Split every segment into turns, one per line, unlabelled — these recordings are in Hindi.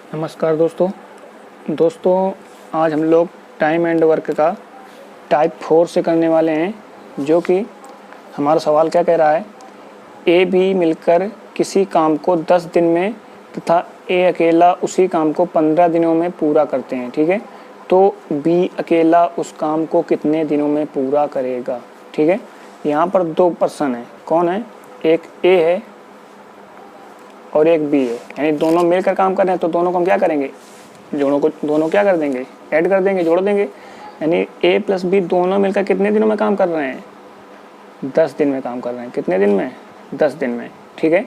नमस्कार दोस्तों आज हम लोग टाइम एंड वर्क का टाइप 4 से करने वाले हैं। जो कि हमारा सवाल क्या कह रहा है, ए बी मिलकर किसी काम को 10 दिन में तथा ए अकेला उसी काम को 15 दिनों में पूरा करते हैं। ठीक है, तो बी अकेला उस काम को कितने दिनों में पूरा करेगा। ठीक है, यहाँ पर दो पर्सन है, कौन है, एक ए है और एक बी है, यानी दोनों मिलकर काम कर रहे हैं। तो दोनों को हम क्या करेंगे, दोनों क्या कर देंगे, ऐड कर देंगे, जोड़ देंगे। यानी ए प्लस बी दोनों मिलकर कितने दिनों में काम कर रहे हैं, 10 दिन में काम कर रहे हैं। कितने दिन में, 10 दिन में। ठीक है,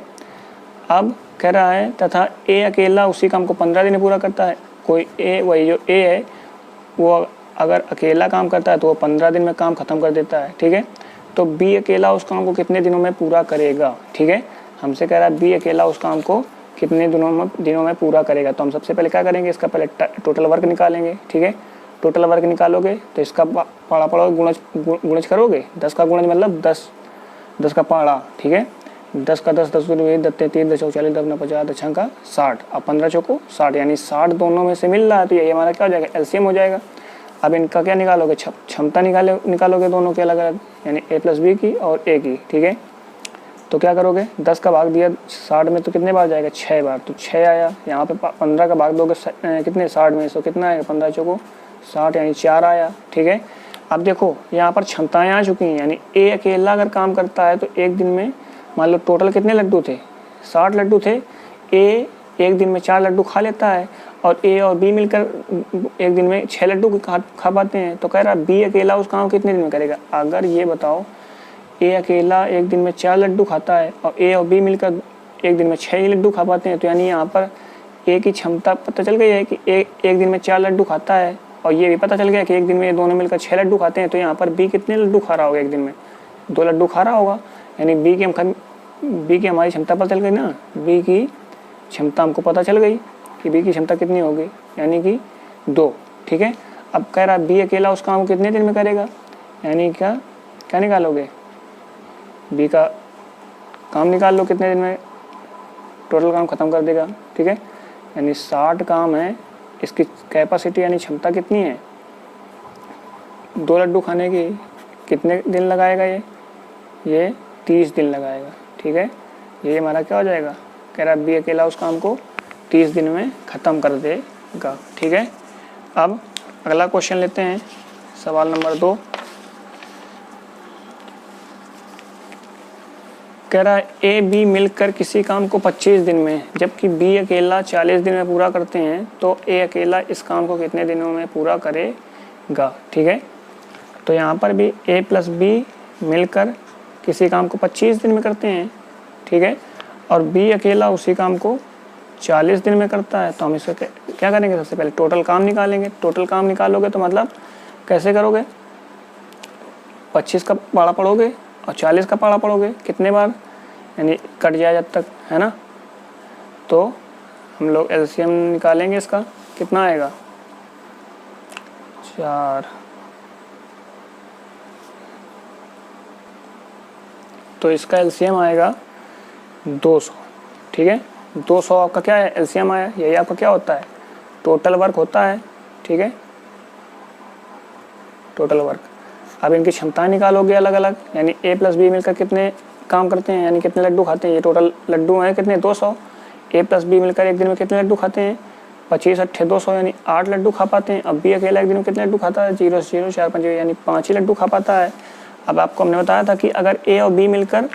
अब कह रहा है तथा ए अकेला उसी काम को 15 दिन में पूरा करता है। कोई ए, वही जो ए है वो अगर अकेला काम करता है तो वो 15 दिन में काम ख़त्म कर देता है। ठीक है, तो बी अकेला उस काम को कितने दिनों में पूरा करेगा। ठीक है, हमसे कह रहा है बी अकेला उस काम को कितने दिनों में पूरा करेगा। तो हम सबसे पहले क्या करेंगे, इसका पहले टोटल वर्क निकालेंगे। ठीक है, टोटल वर्क निकालोगे तो इसका पाड़ा पढ़ोगे, गुणज करोगे। 10 का गुणज मतलब 10 का पाड़ा। ठीक है, 10 का 10, 10 दत्ते 3, 10 40, 10 50, 10 का 60, अब 15 चौको 60, यानी 60 दोनों में से मिल रहा है। तो यही हमारा क्या हो जाएगा, एलसीएम हो जाएगा। अब इनका क्या निकालोगे, क्षमता निकालोगे दोनों के अलग अलग, यानी ए प्लस बी की और ए की। ठीक है, तो क्या करोगे, 10 का भाग दिया 60 में तो कितने बार जाएगा, 6 बार, तो 6 आया। यहाँ पे 15 का भाग दोगे कितने, 60 में, तो कितना आएगा, 15 चौको 60, यानी 4 आया। ठीक है, अब देखो यहाँ पर क्षमताएँ आ चुकी हैं, यानी ए अकेला अगर काम करता है तो एक दिन में मान लो टोटल कितने लड्डू थे, 60 लड्डू थे। ए एक दिन में 4 लड्डू खा लेता है और ए और बी मिलकर एक दिन में 6 लड्डू खा पाते हैं। तो कह रहा है बी अकेला उस काम कितने दिन में करेगा। अगर ये बताओ ए अकेला एक दिन में 4 लड्डू खाता है और ए और बी मिलकर एक दिन में 6 लड्डू खा पाते हैं, तो यानी यहाँ पर ए की क्षमता पता चल गई है कि एक दिन में 4 लड्डू खाता है, और ये भी पता चल गया कि एक दिन में ये दोनों मिलकर 6 लड्डू खाते हैं। तो यहाँ पर बी कितने लड्डू खा रहा होगा, एक दिन में 2 लड्डू खा रहा होगा। यानी बी की हमारी क्षमता पता चल गई ना, बी की क्षमता हमको पता चल गई कि बी की क्षमता कितनी होगी, यानी कि 2। ठीक है, अब कह रहा है बी अकेला उस काम को कितने दिन में करेगा, यानी क्या निकालोगे, बी का काम निकाल लो कितने दिन में टोटल काम ख़त्म कर देगा। ठीक है, यानी 60 काम है, इसकी कैपेसिटी यानी क्षमता कितनी है, 2 लड्डू खाने की कितने दिन लगाएगा, ये 30 दिन लगाएगा। ठीक है, ये हमारा क्या हो जाएगा, कह रहा है बी अकेला उस काम को 30 दिन में ख़त्म कर देगा। ठीक है, अब अगला क्वेश्चन लेते हैं, सवाल नंबर 2। कह रहा है ए बी मिलकर किसी काम को 25 दिन में जबकि बी अकेला 40 दिन में पूरा करते हैं, तो ए अकेला इस काम को कितने दिनों में पूरा करेगा। ठीक है, तो यहाँ पर भी ए प्लस बी मिलकर किसी काम को 25 दिन में करते हैं। ठीक है, और बी अकेला उसी काम को 40 दिन में करता है। तो हम इसका क्या करेंगे, सबसे पहले टोटल काम निकालेंगे। टोटल काम निकालोगे तो मतलब कैसे करोगे, 25 का पाड़ा पढ़ोगे और 40 का पाड़ा पढ़ोगे, कितने बार, यानी कट जाए जब तक, है ना। तो हम लोग एलसीएम निकालेंगे, इसका कितना आएगा, 4। तो इसका एलसीएम आएगा 200। ठीक है, 200 आपका क्या है, एलसीएम आया। यही आपका क्या होता है, टोटल वर्क होता है। ठीक है, टोटल वर्क। अब इनकी क्षमता निकालोगे अलग अलग, यानी ए प्लस बी मिलकर कितने काम करते हैं, यानी कितने लड्डू खाते हैं। ये टोटल लड्डू हैं कितने, 200। ए प्लस बी मिलकर एक दिन में कितने लड्डू खाते हैं, 25 8 200, यानी 8 लड्डू खा पाते हैं। अब बी अकेला एक दिन में कितने लड्डू खाता है, 0 0 4 5, यानी 5 ही लड्डू खा पाता है। अब आपको हमने बताया था कि अगर ए और बी मिलकर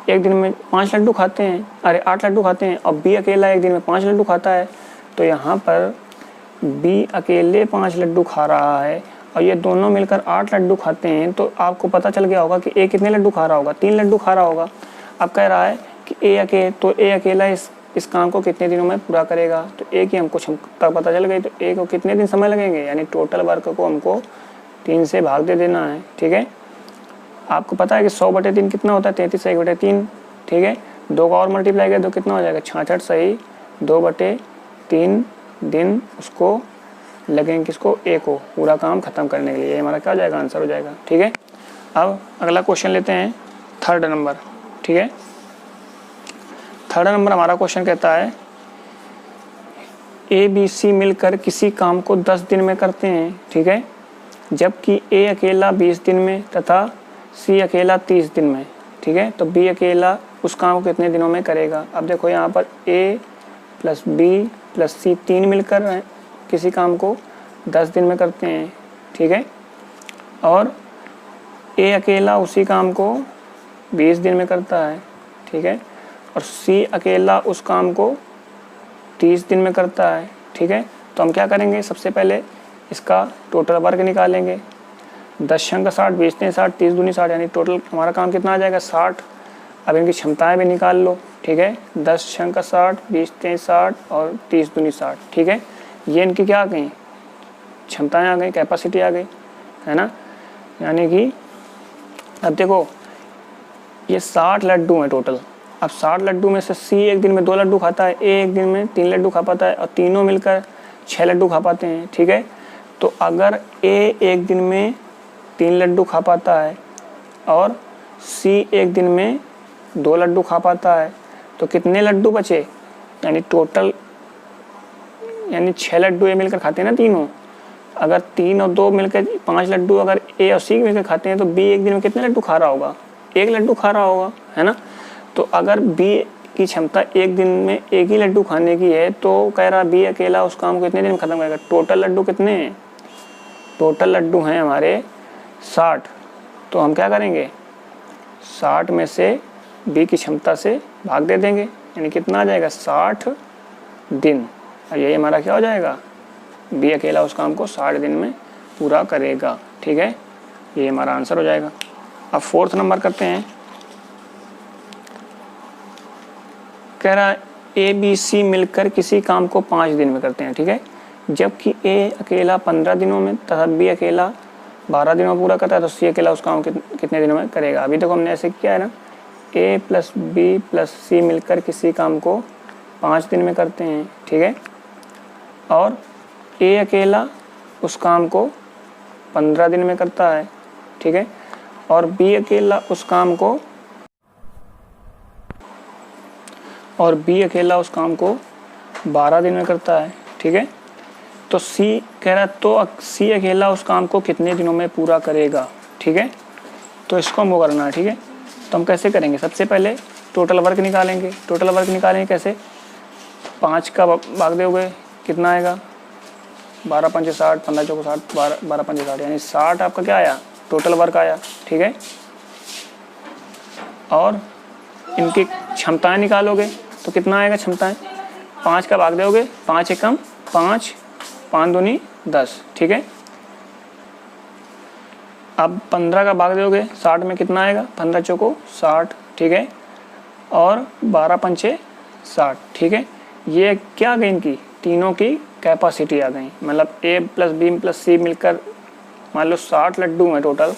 एक दिन में 5 लड्डू खाते हैं, 8 लड्डू खाते हैं, और बी अकेला एक दिन में 5 लड्डू खाता है, तो यहाँ पर बी अकेले 5 लड्डू खा रहा है और ये दोनों मिलकर 8 लड्डू खाते हैं। तो आपको पता चल गया होगा कि ए कितने लड्डू खा रहा होगा, 3 लड्डू खा रहा होगा। अब कह रहा है कि ए अकेला इस काम को कितने दिनों में पूरा करेगा। तो ए की हमको क्षमता पता चल गई, तो ए को कितने दिन समय लगेंगे, यानी टोटल वर्क को हमको 3 से भाग दे देना है। ठीक है, आपको पता है कि 100/3 कितना होता है, 33 1/3। ठीक है, 2 का और मल्टीप्लाई कर दो, कितना हो जाएगा, 66 सही 2/3 दिन उसको लगेंगे, किसको, ए को पूरा काम खत्म करने के लिए। ये हमारा क्या हो जाएगा, आंसर हो जाएगा। ठीक है, अब अगला क्वेश्चन लेते हैं, 3rd नंबर। ठीक है, 3rd नंबर हमारा क्वेश्चन कहता है ए बी सी मिलकर किसी काम को 10 दिन में करते हैं, ठीक है, जबकि ए अकेला 20 दिन में तथा सी अकेला 30 दिन में, ठीक है। तो बी अकेला उस काम को कितने दिनों में करेगा। अब देखो यहाँ पर ए प्लस बी प्लस सी 3 मिलकर किसी काम को 10 दिन में करते हैं, ठीक है, और ए अकेला उसी काम को 20 दिन में करता है, ठीक है, और सी अकेला उस काम को 30 दिन में करता है, ठीक है। तो हम क्या करेंगे, सबसे पहले इसका टोटल वर्क निकालेंगे। 10 × 60 20 × 60 30 दूनी 60, यानी टोटल हमारा काम कितना आ जाएगा 60। अब इनकी क्षमताएं भी निकाल लो, ठीक है, 10 × 60 20 × 60 और 30 दूनी 60, ठीक है। ये इनकी क्या आ गई, क्षमताएं आ गई, कैपेसिटी आ गई, है ना। यानी कि अब देखो ये 60 लड्डू हैं टोटल। अब 60 लड्डू में से सी एक दिन में 2 लड्डू खाता है, ए एक दिन में 3 लड्डू खा पाता है और तीनों मिलकर 6 लड्डू खा पाते हैं, ठीक है। तो अगर ए एक दिन में 3 लड्डू खा पाता है और सी एक दिन में 2 लड्डू खा पाता है, तो कितने लड्डू बचे, यानी टोटल यानी 6 लड्डू ए मिलकर खाते हैं ना तीनों। अगर 3 और 2 मिलकर 5 लड्डू अगर ए और सी मिलकर खाते हैं तो बी एक दिन में कितने लड्डू खा रहा होगा, 1 लड्डू खा रहा होगा, है ना। तो अगर बी की क्षमता एक दिन में 1 ही लड्डू खाने की है तो कह रहा बी अकेला उस काम को कितने दिन में ख़त्म करेगा। टोटल लड्डू कितने हैं, टोटल लड्डू हैं हमारे 60। तो हम क्या करेंगे, 60 में से बी की क्षमता से भाग दे देंगे, यानी कितना आ जाएगा 60 दिन। और यही हमारा क्या हो जाएगा, बी अकेला उस काम को 60 दिन में पूरा करेगा, ठीक है। ये हमारा आंसर हो जाएगा। अब 4th नंबर करते हैं। कह रहा है ए बी सी मिलकर किसी काम को 5 दिन में करते हैं, ठीक है, जबकि ए अकेला 15 दिनों में तथा बी अकेला 12 दिनों में पूरा करता है, तो सी अकेला उस काम को कितने दिनों में करेगा। अभी देखो हमने ऐसे किया है ना, ए प्लस बी प्लस सी मिलकर किसी काम को 5 दिन में करते हैं, ठीक है, और ए अकेला उस काम को 15 दिन में करता है, ठीक है, और बी अकेला उस काम को 12 दिन में करता है, ठीक है। तो सी कह रहा है तो सी अकेला उस काम को कितने दिनों में पूरा करेगा, ठीक है। तो इसको हमको करना है, ठीक है। तो हम कैसे करेंगे, सबसे पहले टोटल वर्क निकालेंगे। टोटल वर्क निकालेंगे कैसे, 5 का भाग दोगे कितना आएगा, 12 × 5 = 60, 15 × 4 = 60, 12 × 5 = 60, यानी 60 आपका क्या आया, टोटल वर्क आया, ठीक है। और इनकी क्षमताएं निकालोगे तो कितना आएगा क्षमताएं, 5 का भाग दोगे, 5 × 5 5 दूनी 10, ठीक है। अब 15 का भाग दोगे 60 में कितना आएगा, 15 × 60, ठीक है, और 12 × 5 = 60, ठीक है। ये क्या आ गई, इनकी तीनों की कैपेसिटी आ गई। मतलब ए प्लस बी प्लस सी मिलकर मान लो 60 लड्डू हैं टोटल,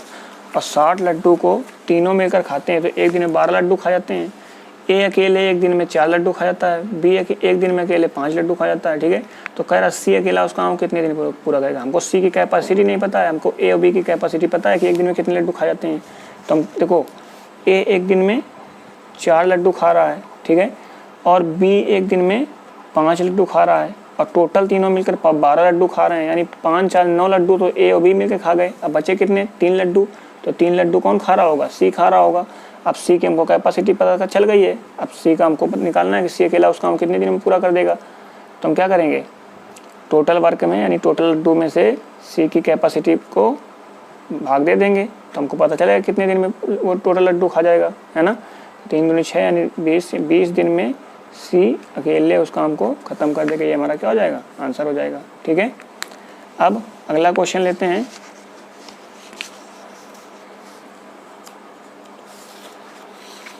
और 60 लड्डू को तीनों मिलकर खाते हैं तो एक दिन में 12 लड्डू खा जाते हैं। ए अकेले एक दिन में 4 लड्डू खा जाता है, बी एक दिन में अकेले 5 लड्डू खा जाता है, ठीक है। तो कह रहा सी अकेला उस काम कितने दिन पूरा करेगा। हमको सी की कैपेसिटी नहीं पता है, हमको ए और बी की कैपेसिटी पता है कि एक दिन में कितने लड्डू खा जाते हैं। तो हम देखो ए एक दिन में 4 लड्डू खा रहा है, ठीक है, और बी एक दिन में 5 लड्डू खा रहा है, और टोटल तीनों मिलकर 12 लड्डू खा रहे हैं, यानी 5 4 9 लड्डू तो ए और बी मिलकर खा गए। अब बचे कितने, 3 लड्डू। तो 3 लड्डू कौन खा रहा होगा, सी खा रहा होगा। अब सी की हमको कैपेसिटी पता चल गई है, अब सी का हमको निकालना है कि सी अकेला उस काम कितने दिन में पूरा कर देगा। तो हम क्या करेंगे, टोटल वर्क में यानी टोटल लड्डू में से सी की कैपेसिटी को भाग दे देंगे, तो हमको पता चलेगा कितने दिन में वो टोटल लड्डू खा जाएगा, है ना। 3 दूनी 6 यानी 20 दिन में सी अकेले उस काम को ख़त्म कर देगा। ये हमारा क्या हो जाएगा, आंसर हो जाएगा, ठीक है। अब अगला क्वेश्चन लेते हैं।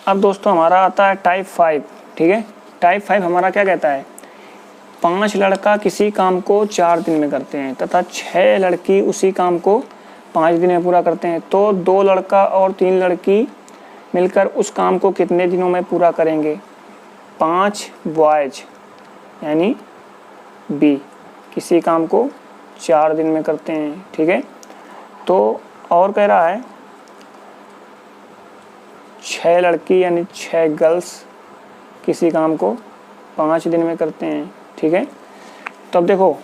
अब दोस्तों हमारा आता है टाइप 5, ठीक है। टाइप 5 हमारा क्या कहता है, 5 लड़का किसी काम को 4 दिन में करते हैं तथा 6 लड़की उसी काम को 5 दिन में पूरा करते हैं, तो 2 लड़का और 3 लड़की मिलकर उस काम को कितने दिनों में पूरा करेंगे। 5 बॉयज यानी बी किसी काम को 4 दिन में करते हैं, ठीक है। तो और कह रहा है 6 लड़की यानी 6 गर्ल्स किसी काम को 5 दिन में करते हैं, ठीक है। तो अब देखो,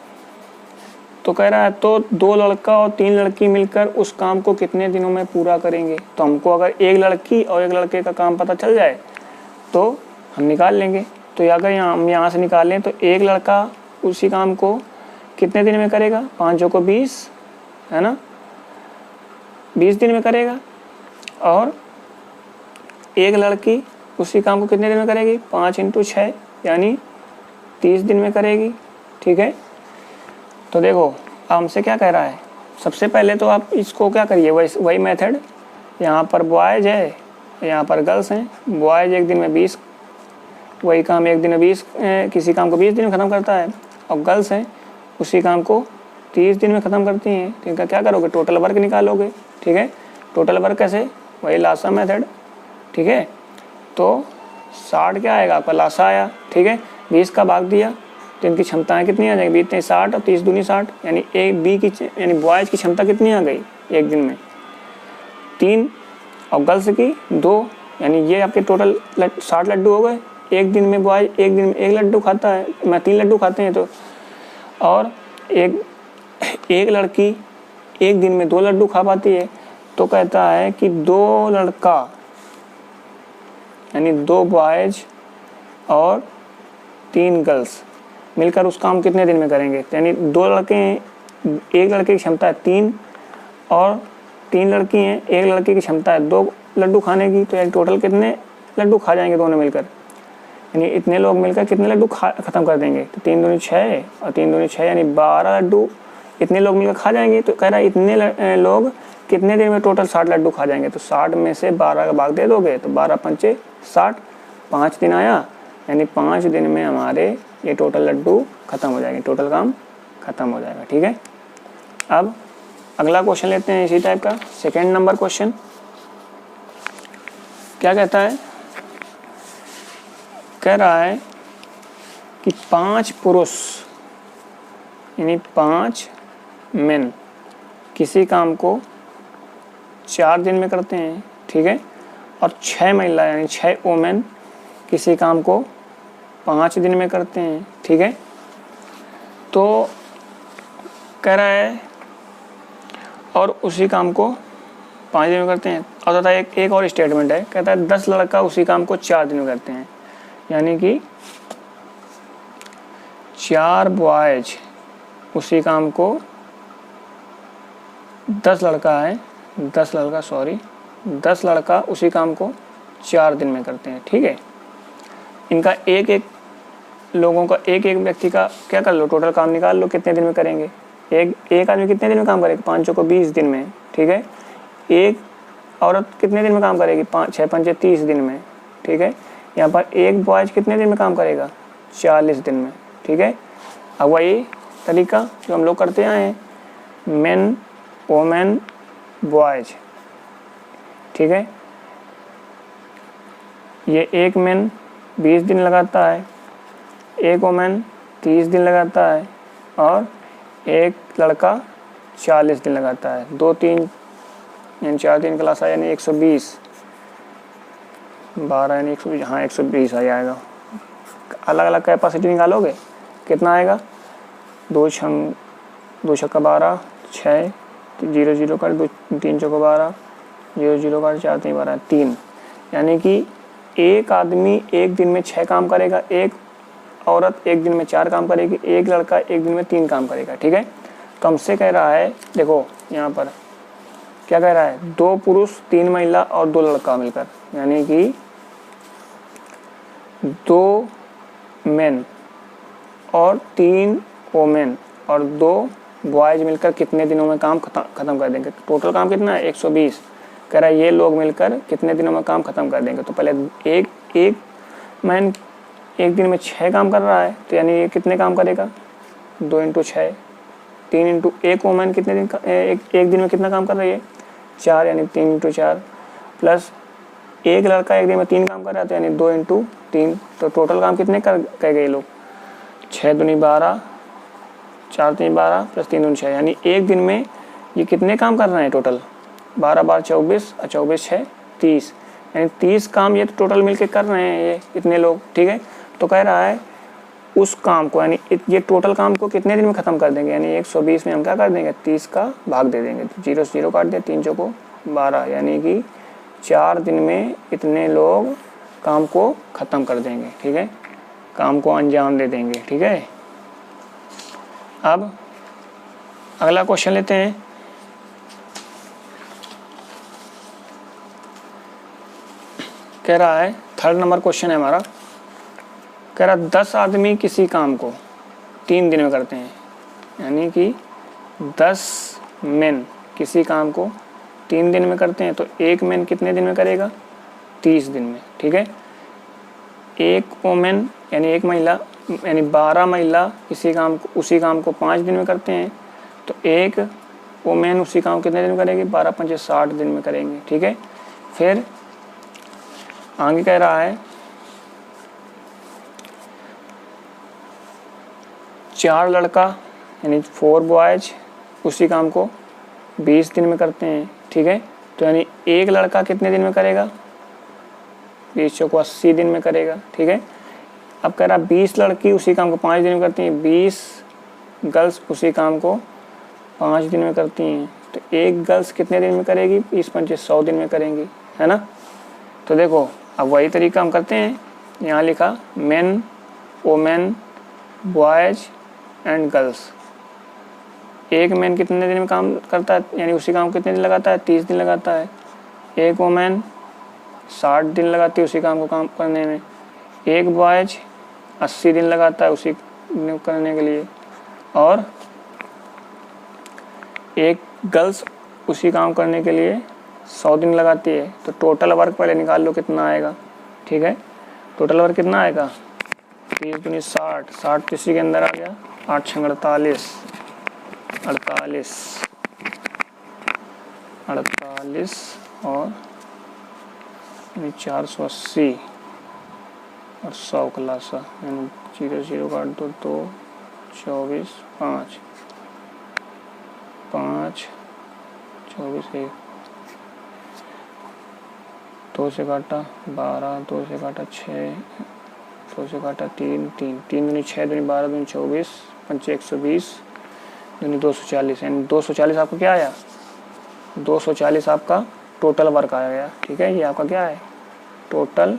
तो कह रहा है तो 2 लड़का और 3 लड़की मिलकर उस काम को कितने दिनों में पूरा करेंगे। तो हमको अगर एक लड़की और एक लड़के का काम पता चल जाए तो हम निकाल लेंगे। तो अगर हम यहाँ से निकालें तो एक लड़का उसी काम को कितने दिन में करेगा, 5 को 20 है ना, 20 दिन में करेगा। और एक लड़की उसी काम को कितने दिन में करेगी, 5 × 6 यानी 30 दिन में करेगी। ठीक है, तो देखो हमसे क्या कह रहा है, सबसे पहले तो आप इसको क्या करिए, वही मेथड, यहाँ पर बॉयज़ है, यहाँ पर गर्ल्स हैं। बॉयज़ एक दिन में 20, वही काम एक दिन में 20, किसी काम को 20 दिन में ख़त्म करता है, और गर्ल्स हैं उसी काम को 30 दिन में ख़त्म करती हैं। तो इनका क्या करोगे, टोटल वर्क निकालोगे। ठीक है, टोटल वर्क कैसे, वही लासा मेथड। ठीक है, तो 60 क्या आएगा आपका, लासा आया। ठीक है, 20 का भाग दिया तो इनकी क्षमताएं कितनी आ जाएंगी, 60 और 30 दूनी 60, यानी ए बी की यानी बॉयज़ की क्षमता कितनी आ गई एक दिन में, 3, और गर्ल्स की 2, यानी ये आपके टोटल 60 लड्डू हो गए। एक दिन में बॉयज़ एक दिन में 1 लड्डू खाता है, 3 लड्डू खाते हैं तो, और एक लड़की एक दिन में 2 लड्डू खा पाती है। तो कहता है कि 2 लड़का यानी 2 बॉयज़ और 3 गर्ल्स मिलकर उस काम कितने दिन में करेंगे। यानी 2 लड़के हैं, एक लड़के की क्षमता है 3 और 3 लड़की हैं, एक लड़के की क्षमता है 2 लड्डू खाने की। तो यानी टोटल कितने लड्डू खा जाएंगे दोनों मिलकर, यानी इतने लोग मिलकर कितने लड्डू ख़त्म कर देंगे। तो 3 दूनी 6 और 3 दूनी 6 यानी 12 लड्डू इतने लोग मिलकर खा जाएंगे। तो कह रहा है इतने लोग कितने दिन में टोटल 60 लड्डू खा जाएंगे। तो 60 में से 12 का भाग दे दोगे तो 12 पंचे 60, 5 दिन आया, यानी 5 दिन में हमारे ये टोटल लड्डू ख़त्म हो जाएंगे, टोटल काम ख़त्म हो जाएगा। ठीक है, अब अगला क्वेश्चन लेते हैं इसी टाइप का, सेकेंड नंबर क्वेश्चन क्या कहता है, कह रहा है कि 5 पुरुष यानी 5 मेन किसी काम को 4 दिन में करते हैं। ठीक है, और 6 महिला यानी 6 वुमेन किसी काम को 5 दिन में करते हैं। ठीक है, तो कह रहा है और उसी काम को 5 दिन में करते हैं। और तथा एक और स्टेटमेंट है, कहता है 10 लड़का उसी काम को 4 दिन में करते हैं, यानी कि 4 बॉयज उसी काम को 10 लड़का उसी काम को 4 दिन में करते हैं। ठीक है, इनका एक लोगों का एक व्यक्ति का क्या कर लो, टोटल काम निकाल लो कितने दिन में करेंगे। एक आदमी कितने दिन में काम करेगा, 5 को 20 दिन में। ठीक है, एक औरत कितने दिन में काम करेगी, 6 पंचे 30 दिन में। ठीक है, यहाँ पर एक बॉयज कितने दिन में काम करेगा, 40 दिन में। ठीक है, अब वही तरीका जो हम लोग करते आए हैं, मेन वोमेन बॉयज। ठीक है, ये एक मेन 20 दिन लगाता है, एक वोमेन 30 दिन लगाता है, और एक लड़का 40 दिन लगाता है। 2 3 यानी 4 दिन क्लास आया, यानी 120, 12 यानी 120, हाँ 120 आ जाएगा। अलग अलग कैपेसिटी निकालोगे कितना आएगा, 2 छक्का 12, 6 0 0 कर 2 3 चौका 12, 0 0 कर 4 3 12 3, यानी कि एक आदमी एक दिन में 6 काम करेगा, एक औरत एक दिन में 4 काम करेगी, एक लड़का एक दिन में 3 काम करेगा। ठीक है, तो हमसे कह रहा है, देखो यहाँ पर क्या कह रहा है, 2 पुरुष 3 महिला और 2 लड़का मिलकर, यानी कि 2 मेन और 3 वोमेन और 2 बॉयज मिलकर कितने दिनों में काम खत्म कर देंगे। टोटल काम कितना है, 120। कह रहा है ये लोग मिलकर कितने दिनों में काम खत्म कर देंगे। तो पहले एक मैन एक दिन में 6 काम कर रहा है, तो यानी ये कितने काम करेगा, 2 × 6, 3 × एक वोमेन कितने दिन एक दिन में कितना काम कर रही है, 4, यानी 3 × 4, प्लस एक लड़का एक दिन में 3 काम कर रहा है, तो यानी 2 × 3। तो टोटल काम कितने कर गए लोग, 6 दूनी 12, 4 3 12 प्लस 3 दूनी 6, यानी एक दिन में ये कितने काम कर रहे हैं टोटल, 12 12 24 और 24 6 30, यानी 30 काम ये तो टोटल मिलके कर रहे हैं ये इतने लोग। ठीक है, तो कह रहा है उस काम को, यानी ये टोटल काम को कितने दिन में ख़त्म कर देंगे, यानी 120 में हम क्या कर देंगे, 30 का भाग दे देंगे। तो 0 से 0 काट दिया, 3 चौको 12, यानी कि 4 दिन में इतने लोग काम को ख़त्म कर देंगे। ठीक है, काम को अंजाम दे देंगे। ठीक है, अब अगला क्वेश्चन लेते हैं। कह रहा है, 3rd नंबर क्वेश्चन है हमारा। कह रहा 10 आदमी किसी काम को 3 दिन में करते हैं, यानी कि 10 मैन किसी काम को 3 दिन में करते हैं, तो एक मैन कितने दिन में करेगा, 30 दिन में। ठीक है, एक वोमेन यानी एक महिला, यानी 12 महिला उसी काम को 5 दिन में करते हैं, तो एक वोमेन उसी काम कितने दिन में करेगी, 12 पंचे 60 दिन में करेंगे। ठीक है, फिर आगे कह रहा है 4 लड़का यानी 4 बॉयज उसी काम को 20 दिन में करते हैं। ठीक है, तो यानी एक लड़का कितने दिन में करेगा, 20 चौको 80 दिन में करेगा। ठीक है, अब कह रहा 20 लड़की उसी काम को 5 दिन में करती हैं, 20 गर्ल्स उसी काम को 5 दिन में करती हैं, तो एक गर्ल्स कितने दिन में करेगी, 20 पंचे 100 दिन में करेंगी, है ना। तो देखो अब वही तरीका हम करते हैं, यहाँ लिखा main, women, boys and girls. एक मैन कितने दिन में काम करता है, यानी उसी काम को कितने दिन लगाता है, 30 दिन लगाता है। एक वोमेन 60 दिन लगाती है उसी काम को काम करने में। एक बॉयज 80 दिन लगाता है उसी करने के लिए, और एक गर्ल्स उसी काम करने के लिए 100 दिन लगाती है। तो टोटल वर्क पहले निकाल लो कितना आएगा। ठीक है, टोटल वर्क कितना आएगा, 30 दूनी 60, 60 किसी के अंदर आ गया, 8 छंग 48, 48 और 480 और 100 का लासा, यानी 0 0 काट दो, 2 24 5 5 24 1, 2 से काटा 12, 2 से काटा 6, 2 से काटा 3 3 3 दूनी 6 दूनी 12 दूनी 24 पंचे 120 दूनी 240, यानी 240 आपका क्या आया, 240 आपका टोटल वर्क आ गया। ठीक है, ये आपका क्या है, टोटल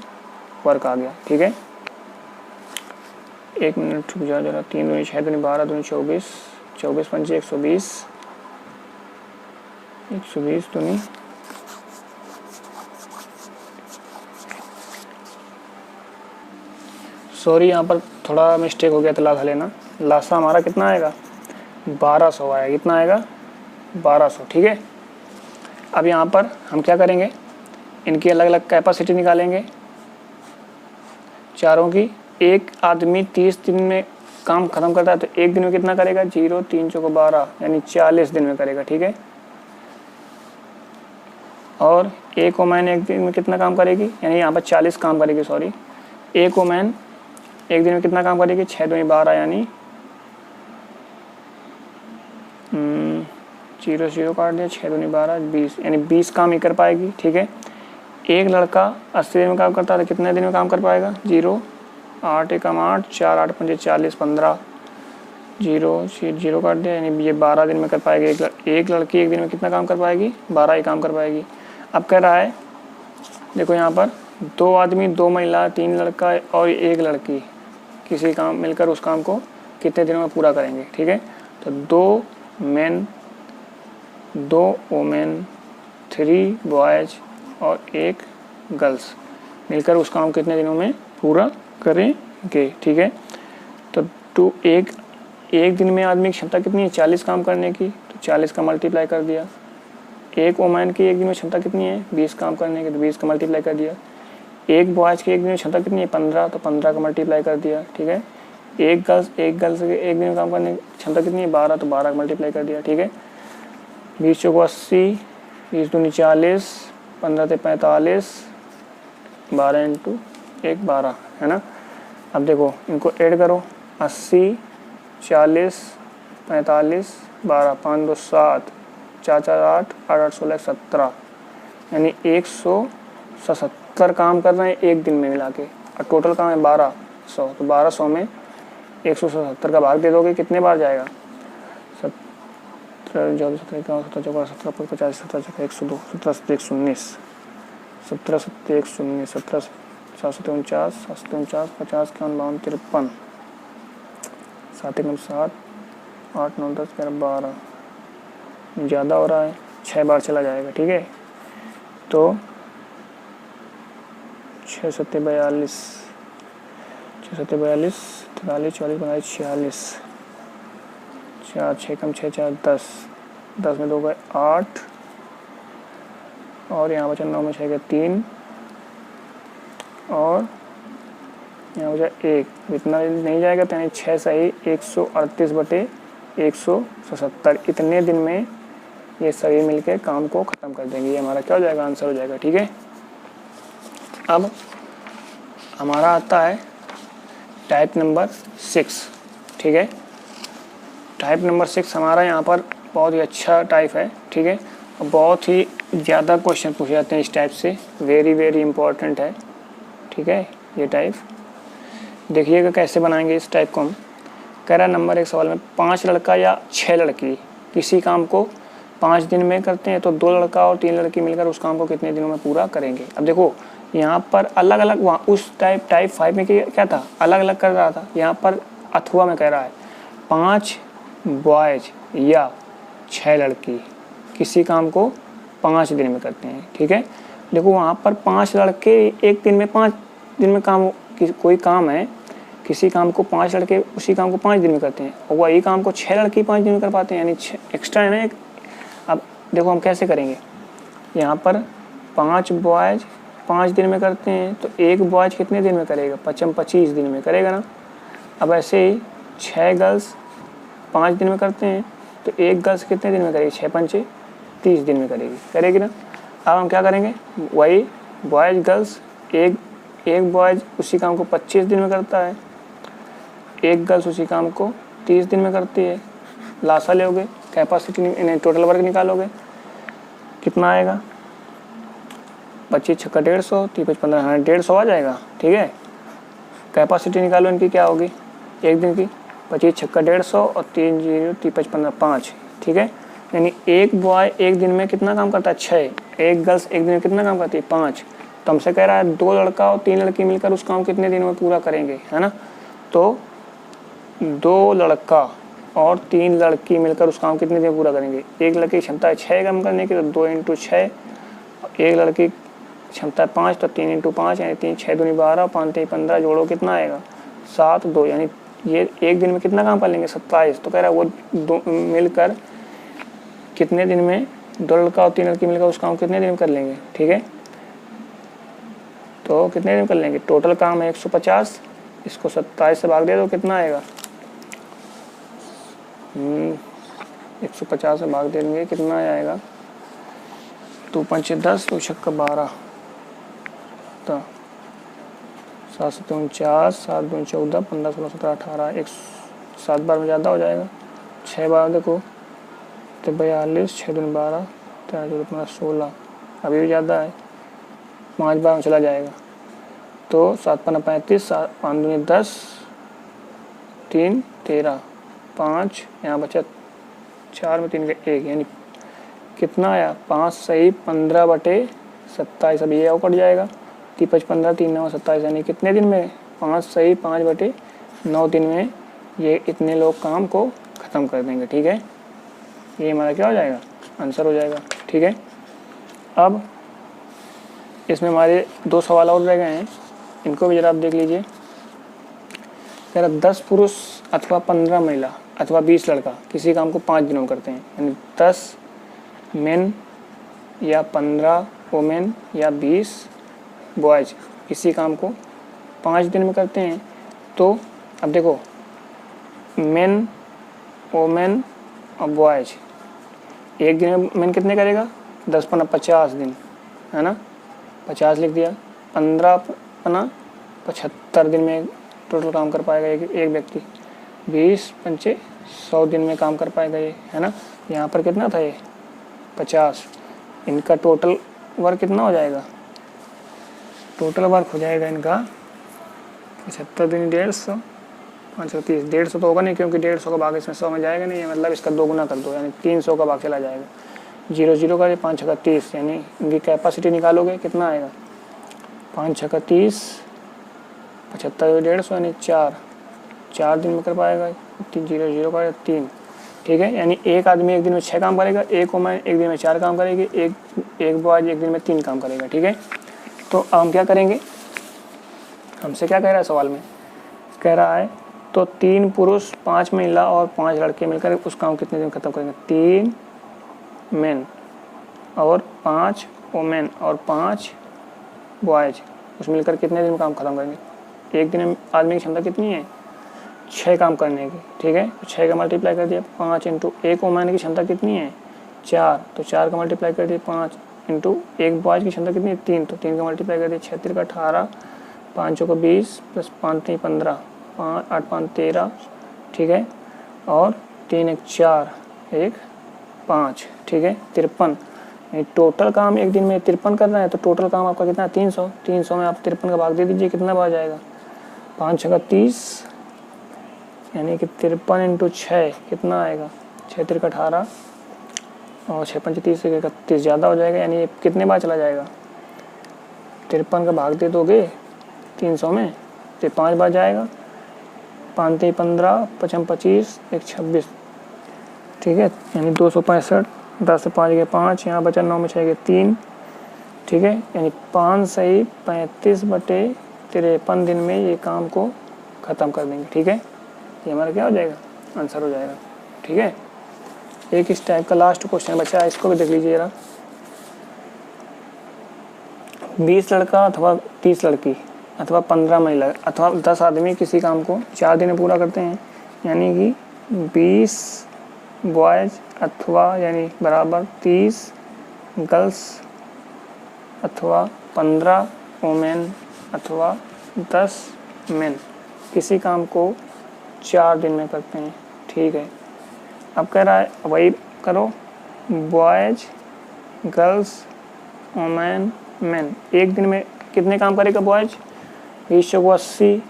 वर्क आ गया। ठीक है, 1 मिनट रुक जा जरा, 3 दूनी 6 दूनी 12 दूनी 24, 24 पंचे 120, 120 दूनी सॉरी यहाँ पर थोड़ा मिस्टेक हो गया, तो लासा लेना। लासा हमारा कितना आएगा, 1200 आएगा। कितना आएगा, 1200। ठीक है, अब यहाँ पर हम क्या करेंगे, इनकी अलग अलग कैपेसिटी निकालेंगे चारों की। एक आदमी 30 दिन में काम ख़त्म करता है, तो एक दिन में कितना करेगा, 0 3 चौको 12, यानी 40 दिन में करेगा। ठीक है, और एक वोमेन एक दिन में कितना काम करेगी, यानी यहाँ पर 40 काम करेगी, सॉरी। एक वोमेन एक दिन में कितना काम करेगी, 6 दूनी 12, यानी 0 0 काट दिया, 6 दूनी 12 20, यानी 20 काम ही कर पाएगी। ठीक है, एक लड़का 80 दिन में काम करता है, तो कितने दिन में काम कर पाएगा, 0 8 1 8 4 8 5 40 15, 0 0 काट दिया, यानी ये 12 दिन में कर पाएगी। एक लड़की एक दिन में कितना काम कर पाएगी, 12 ही काम कर पाएगी। अब कह रहा है देखो यहाँ पर 2 आदमी 2 महिला 3 लड़का और 1 लड़की किसी काम मिलकर उस काम को कितने दिनों में पूरा करेंगे। ठीक है, तो 2 मेन 2 वोमेन 3 बॉयज और 1 गर्ल्स मिलकर उस काम कितने दिनों में पूरा करेंगे। ठीक है, तो एक दिन में आदमी की क्षमता कितनी है, 40 काम करने की, तो 40 का मल्टीप्लाई कर दिया। एक वोमेन की एक दिन में क्षमता कितनी है, 20 काम करने की, तो 20 का मल्टीप्लाई कर दिया। एक बॉयज की एक दिन में क्षमता कितनी है, 15, तो 15 का मल्टीप्लाई कर दिया। ठीक है, एक गर्ल्स के एक दिन में काम करने की क्षमता कितनी है, 12, तो 12 का मल्टीप्लाई कर दिया। ठीक है, 20 चौको 80, 20 दूनी 40, 15 से 45, 12 इंटू 1 12, है ना। अब देखो इनको ऐड करो, 80 40 45 12 5 2 7 4 4 8 8 8 16 17, यानी 177 काम कर रहे हैं एक दिन में मिला के, और टोटल काम है 1200। तो 1200 में 177 का भाग दे दोगे कितने बार जाएगा? 17, 14, 17, 17, 14, 17, 50, 17, 102, 17, 119, 17, 119, 17, 749, 749, 50, 51, 53, 7 1 7, 8 9 10 11 12, ज़्यादा हो रहा है, 6 बार चला जाएगा। ठीक है, तो 6 7 42, 6 7 42, 43, 44, 45, 46, 4 6 कम 6 4 10, 10 में 2 गए 8, और यहाँ बचा 9 में 6 गए 3, और यहाँ बचा 1, इतना नहीं जाएगा तो यानी 6 सही 138/177, इतने दिन में ये सभी मिलके काम को ख़त्म कर देंगे। ये हमारा क्या हो जाएगा? आंसर हो जाएगा। ठीक है, अब हमारा आता है टाइप नंबर 6। ठीक है, टाइप नंबर 6 हमारा यहाँ पर बहुत ही अच्छा टाइप है। ठीक है, बहुत ही ज़्यादा क्वेश्चन पूछे जाते हैं इस टाइप से, वेरी इम्पोर्टेंट है। ठीक है, ये टाइप देखिएगा कैसे बनाएंगे इस टाइप को हम। कह रहा नंबर 1 सवाल में 5 लड़का या 6 लड़की किसी काम को 5 दिन में करते हैं तो 2 लड़का और 3 लड़की मिलकर उस काम को कितने दिनों में पूरा करेंगे? अब देखो यहाँ पर अलग अलग, वहाँ उस टाइप 5 में क्या था, अलग अलग कर रहा था। यहाँ पर अथवा में कह रहा है 5 बॉयज या 6 लड़की किसी काम को 5 दिन में करते हैं। ठीक है, देखो वहाँ पर 5 लड़के एक दिन में 5 दिन में काम, कोई काम है किसी काम को 5 लड़के उसी काम को 5 दिन में करते हैं, और वही काम को 6 लड़की 5 दिन में कर पाते हैं, यानी 6 एक्स्ट्रा है ना एक। अब देखो हम कैसे करेंगे, यहाँ पर 5 बॉयज 5 दिन में करते हैं तो एक बॉयज कितने दिन में करेगा? 25 दिन में करेगा ना। अब ऐसे ही 6 गर्ल्स 5 दिन में करते हैं तो एक गर्ल्स कितने दिन में करेगी? 6 5 30 दिन में करेगी ना। अब हम क्या करेंगे, वही बॉयज गर्ल्स, एक बॉयज उसी काम को 25 दिन में करता है, एक गर्ल्स उसी काम को 30 दिन में करती है। लासा लोगे, कैपेसिटी टोटल वर्क निकालोगे, कितना आएगा? 25 6 150, 30 15 150 आ जाएगा। ठीक है, कैपेसिटी निकालो इनकी क्या होगी एक दिन की? 25 6 150 और 3 0 30 15 5। ठीक है, यानी एक बॉय एक दिन में कितना काम करता है? 6। एक गर्ल्स एक दिन में कितना काम करती है? 5। तो हमसे कह रहा है 2 लड़का और 3 लड़की मिलकर उस काम कितने दिनों में पूरा करेंगे, है ना। तो 2 लड़का और 3 लड़की मिलकर उस काम कितने दिन में पूरा करेंगे? एक लड़की की क्षमता है 6 काम करने की, तो 2 × 6, एक लड़की क्षमता है 5, तो 3 × 5 यानी 3 6 दूनी 12, 5 3 15, जोड़ो कितना आएगा? 7 2, यानी ये एक दिन में कितना काम कर लेंगे? 27। तो कह रहा है वो 2 मिलकर कितने दिन में, 2 लड़का और 3 लड़की मिलकर उस काम कितने दिन में कर लेंगे? ठीक है, तो कितने दिन कर लेंगे? टोटल काम है 150, इसको 27 से भाग दे दो, कितना आएगा? 150 से भाग देंगे कितना आएगा? 2 5 10, 2 6 12, तो 7 7 49, 7 2 14, 15 16 17 18, 7 बार में ज़्यादा हो जाएगा। 6 बार देखो तो 42, 6 2 12, 13 14 15 16, अभी भी ज़्यादा है, 5 बार में चला जाएगा। तो 7 5 35, 5 2 10, 3 13, 5 यहाँ बचा 4 में 3 का 1, यानी कितना आया? 5 सही 15/27, अभी ये कट जाएगा। 30 15 3 9 27, यानी कितने दिन में? 5 सही 5/9 दिन में ये इतने लोग काम को ख़त्म कर देंगे। ठीक है, ये हमारा क्या हो जाएगा? आंसर हो जाएगा। ठीक है, अब इसमें हमारे 2 सवाल और रह गए हैं, इनको भी ज़रा आप देख लीजिए। कह रहा 10 पुरुष अथवा 15 महिला अथवा 20 लड़का किसी काम को 5 दिनों में करते हैं, यानी 10 मेन या 15 वोमेन या 20 बॉयज किसी काम को 5 दिन में करते हैं। तो अब देखो मेन वोमेन और बॉयज एक दिन में मेन कितने करेगा? 10 15 50 दिन, है ना, 50 लिख दिया। 15 15 75 दिन में टोटल काम कर पाएगा एक व्यक्ति। 20 5 100 दिन में काम कर पाएगा ये, है ना। यहाँ पर कितना था ये? 50। इनका टोटल वर्क कितना हो जाएगा? टोटल वर्क हो जाएगा इनका 75 दिन 150, 5 छक्का 30, 150 तो होगा नहीं क्योंकि 150 का भाग इसमें 100 में जाएगा नहीं, मतलब इसका 2 गुना कर दो, यानी 300 का भाग चला जाएगा। 0 0 का 5 छक्का 30, यानी इनकी कैपेसिटी निकालोगे कितना आएगा, 5 छक्का 30, 75 150, यानी 4 दिन में कर पाएगा। 0 0 का 3, ठीक है। यानी एक आदमी एक दिन में 6 काम करेगा, एक वुमेन एक दिन में 4 काम करेगी, एक बॉयज एक दिन में 3 काम करेगा, ठीक है। तो अब हम क्या करेंगे, हमसे क्या कह रहा है सवाल में, कह रहा है तो 3 पुरुष 5 महिला और 5 लड़के मिलकर उस काम कितने दिन खत्म करेंगे। 3 मेन और 5 वुमेन और 5 बॉयज उस मिलकर कितने दिन में काम खत्म करेंगे। एक दिन में आदमी की क्षमता कितनी है, 6 काम करने की, ठीक है। तो 6 का मल्टीप्लाई कर दिया 5 इंटू एक वुमेन की क्षमता कितनी है 4, तो 4 का मल्टीप्लाई कर दिया 5 इंटू एक बॉयज की क्षमता कितनी है 3, तो 3 का मल्टीप्लाई कर दिया 36 का 18, 5 का 20 प्लस 5 3 15, 5 8 5 13, ठीक है। और 3 1 4 1 5, ठीक है, 53। टोटल काम एक दिन में 53 करना है, तो टोटल काम आपका कितना है 300। 300 में आप 53 का भाग दे दीजिए, कितना बार जाएगा 5 छक्का 30, यानी कि 53 इंटू 6 कितना आएगा 6 3 का 18 और 6 5 30 से 31 ज़्यादा हो जाएगा, यानी ये कितने बार चला जाएगा। 53 का भाग दे दोगे 300 में तो 5 बार जाएगा, 5 3 15, 5 25, 1 26, ठीक है, यानी 265। 10 से 5 गए 5, यहाँ बचा 9 में 6 गए 3, ठीक है, यानी 5 सही 35/53 दिन में ये काम को ख़त्म कर देंगे, ठीक है। ये हमारा क्या हो जाएगा, आंसर हो जाएगा, ठीक है। एक इस टाइप का लास्ट क्वेश्चन बचा है, इसको भी देख लीजिए जरा। 20 लड़का अथवा 30 लड़की अथवा 15 महिला अथवा 10 आदमी किसी काम को 4 दिन में पूरा करते हैं, यानी कि 20 बॉयज़ अथवा यानी बराबर 30 गर्ल्स अथवा 15 वुमेन अथवा 10 मेन किसी काम को 4 दिन में करते हैं, ठीक है। अब कह रहा है वही करो, बॉयज़ गर्ल्स वुमेन मेन एक दिन में कितने काम करेगा बॉयज़, 20 को 80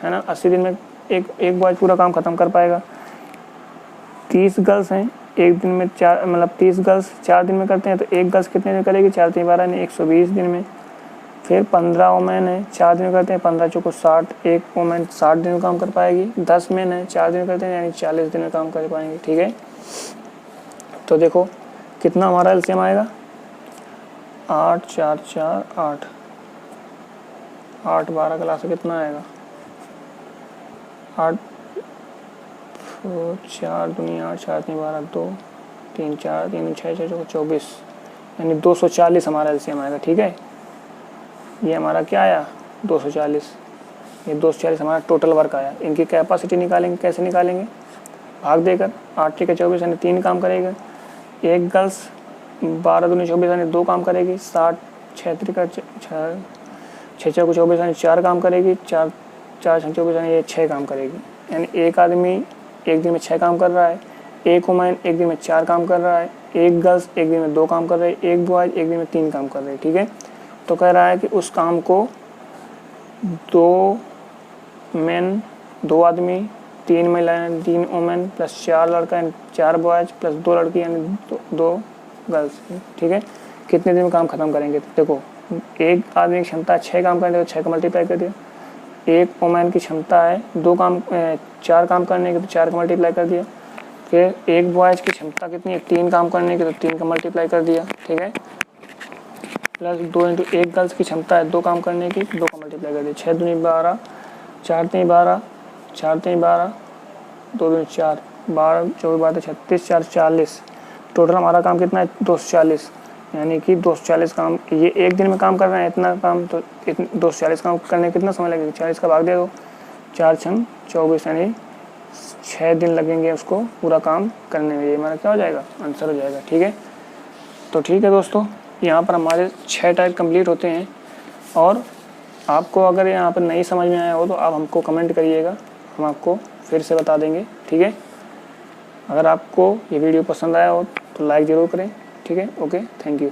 है ना, 80 दिन में एक बॉयज़ पूरा काम ख़त्म कर पाएगा। 30 गर्ल्स हैं, एक दिन में 4 मतलब 30 गर्ल्स 4 दिन में करते हैं, तो एक गर्ल्स कितने दिन करेगी 4 3 12 यानी 120 दिन में। फिर 15 वुमेन है 4 दिन में करते हैं, 15 चौको 60, एक वुमेन 60 दिन में काम कर पाएगी। 10 मेन है 4 दिन में करते हैं, यानी 40 दिन में काम कर पाएंगे, ठीक है। तो देखो कितना हमारा एलसीएम आएगा, 8 4 4 8, 8 12 क्लास से कितना आएगा, 8 4 दुनिया 8 4 3 12 2 3 4 3 6 6 24, यानी 240 हमारा एलसीएम आएगा, ठीक है। ये हमारा क्या आया 240, ये 240 हमारा टोटल वर्क आया। इनकी कैपेसिटी निकालेंगे, कैसे निकालेंगे, भाग देकर 8 3 24 यानी 3 काम करेगा, एक गर्ल्स 12 दूनी 24 यानी 2 काम करेगी, 60 6 3 का 6 6 24 यानी 4 काम करेगी, 4 4 6 24 यानी ये 6 काम करेगी। यानी एक आदमी एक दिन में 6 काम कर रहा है, एक वुमेन एक दिन में 4 काम कर रहा है, एक गर्ल्स एक दिन में 2 काम कर रही है, एक बॉयज एक दिन में 3 काम कर रहे हैं, ठीक है। तो कह रहा है कि उस काम को 2 मेन 2 आदमी 3 महिलाएं 3 वुमेन प्लस 4 लड़का 4 बॉयज प्लस 2 लड़की यानी 2 गर्ल्स, ठीक है, कितने दिन में काम खत्म करेंगे। देखो एक आदमी की क्षमता 6 काम करने, तो 6 का मल्टीप्लाई कर दिया। एक वुमेन की क्षमता है 4 काम करने की, तो 4 का मल्टीप्लाई कर दिया। फिर एक बॉयज की क्षमता कितनी है 3 काम करने की, तो 3 का मल्टीप्लाई कर दिया, ठीक है। प्लस 2 इंटू एक गर्ल्स की क्षमता है 2 काम करने की, 2 का मल्टीप्लाई कर दिया। 6 दूनी 12, 4 3 12, 4 3 12, 2 दूनी 4, 12 24 12 36, 4 40, टोटल हमारा काम कितना है 240, यानी कि 240 काम ये एक दिन में काम कर रहे हैं इतना काम, तो 240 काम करने कितना समय लगेगा, 40 का भाग दे दो, 4 6 24 यानी 6 दिन लगेंगे उसको पूरा काम करने में। ये हमारा क्या हो जाएगा, आंसर हो जाएगा, ठीक है। तो ठीक है दोस्तों, यहाँ पर हमारे 6 टाइप कंप्लीट होते हैं। और आपको अगर यहाँ पर नहीं समझ में आया हो तो आप हमको कमेंट करिएगा, हम आपको फिर से बता देंगे, ठीक है। अगर आपको ये वीडियो पसंद आया हो तो लाइक ज़रूर करें, ठीक है। Okay, thank you.